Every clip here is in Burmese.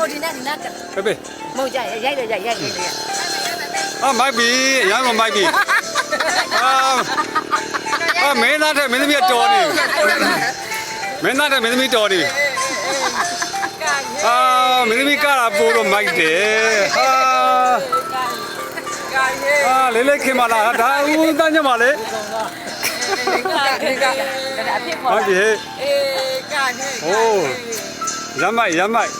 ဟိုဒီနဲ့ဒီနဲ့ပဲမဟုတ်ကြရိုက်မိုက်ပြီရမ်းမမိုက်ပြီမင်းသားတဲ့မင်းသမီးတော်နေမင်းသားတဲ့မင်းသမီးတော်နေမင်းသမီးကလာပို့တော့မိုက်တယ်လေးလေးခင်မလားဒါဦးသားညမလေးဟုတ်ပြီโอ้ရမ်းမိုက်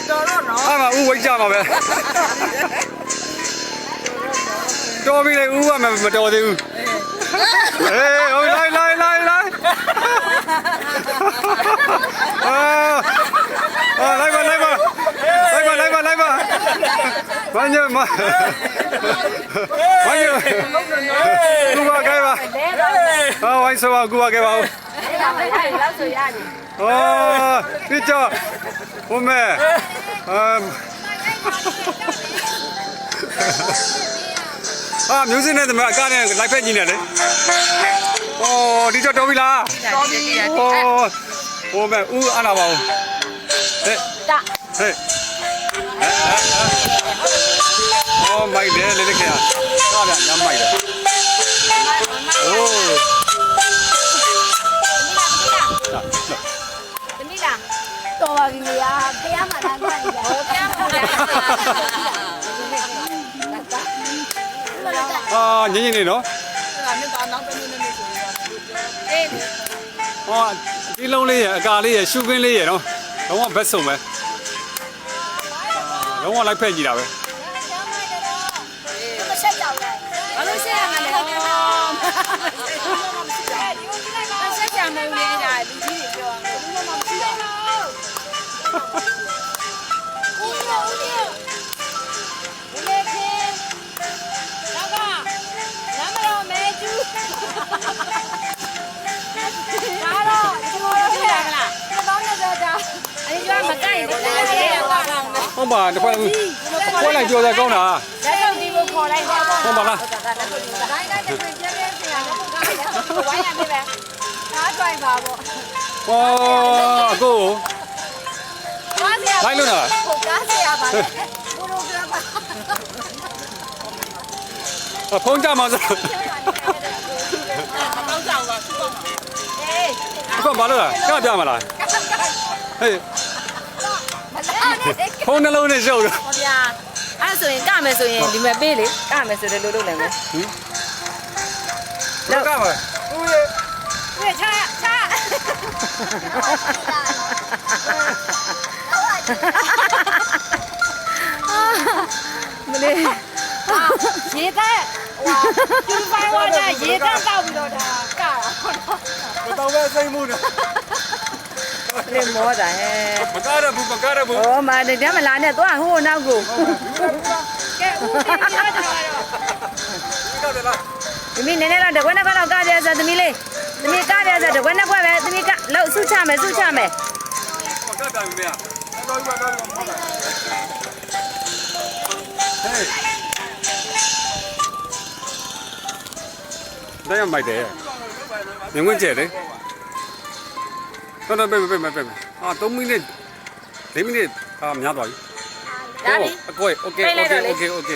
တော်တော့နော်ဦးဝိတ်ကြမှာပဲတော်ပြီလေဦးကမတော်သေးဘူးဟေးလိုက်ပါဘာညမကူပါခဲ့ပါဝိုင်းစောကူပါခဲ့ပါဦးလောက်ဆိုရတယ်ဒီကြောဟိုမဲမျိုးစင်းနဲ့တမအကားနဲ့လိုက်ဖက်ကြီးနေလေဒီကြောတော်ပြီလားတော်ပြီဟိုမဲဦးအနာပါဦးဟဲ့မိုက်တယ်လေးခင်ကားဗျညမိုက်တယ်တော်ပါပြီလေတရားမှလမ်းခံနေတယ်တရားမှညင်နေနော်ဒီလုံးလေးရအကာလေးရရှုခင်းလေးရနော်တော့ဘက်ဆုံးပဲတော့လိုက်ဖက်ကြည့်တာပဲဆက်ကြောက်လိုက်ဘာလို့ဆက်ရမှာလဲဆက်ကြမယ်လေဒါလူကြီးတွေပြောဘူးမှမရှိတော့ဟုတ်ပါတစ်ခွက်ခွက်လိုက်ကြော်တယ်ကောင်းတာလက်တော့ဒီကိုခေါ်လိုက်ပါဟုတ်ပါလားတိုင်းပြင်းဆရာတော့ဝိုင်းရမယ်ပဲကားdriveပါပေါ့အကိုကားဆရာလိုက်လို့လားကားဆရာပါလေဘိုးတို့ကပါဖုန်းကြမှာဆိုတောင်းကြအောင်ပါသူ့ကောအေးအခုဘာလို့လဲကပြမလားဟေးဖုန်းနှလုံးနဲ့ရှုပ်တော့ဟောဗျာအဲ့ဆိုရင်ကမယ်ဆိုရင်ဒီမှာပေးလေကမယ်ဆိုတယ်လို့လုပ်နိုင်မယ်လောက်ကမယ်ဦးရေချမလေးရေတဲ့ဟိုပြူပိုင်ဝါတာရေတဲ့တောက်ပြီးတော့ဒါကတာတော့ပဲစိတ်မှုနဲ့လေမောတာဟဲ့မကားရဘူးမတဲ့မလာနဲ့သွားဟိုနောက်ကိုကဲဦးတင်ပြတော့သမီးနည်းနည်းတော့တကွက်နှစ်ခွက်တော့ကားပြစသမီးလေးသမီးကားပြစတကွက်နှစ်ခွက်ပဲသမီးကလောက်စုချမယ်ကတ်တယ်မင်းတော့တော့ဟေးဒါရမိုက်တယ်မြင်ဝင်ကျဲလေတော့ပဲ3မိနစ်4မိနစ်များသွားပြီရပြီโอเค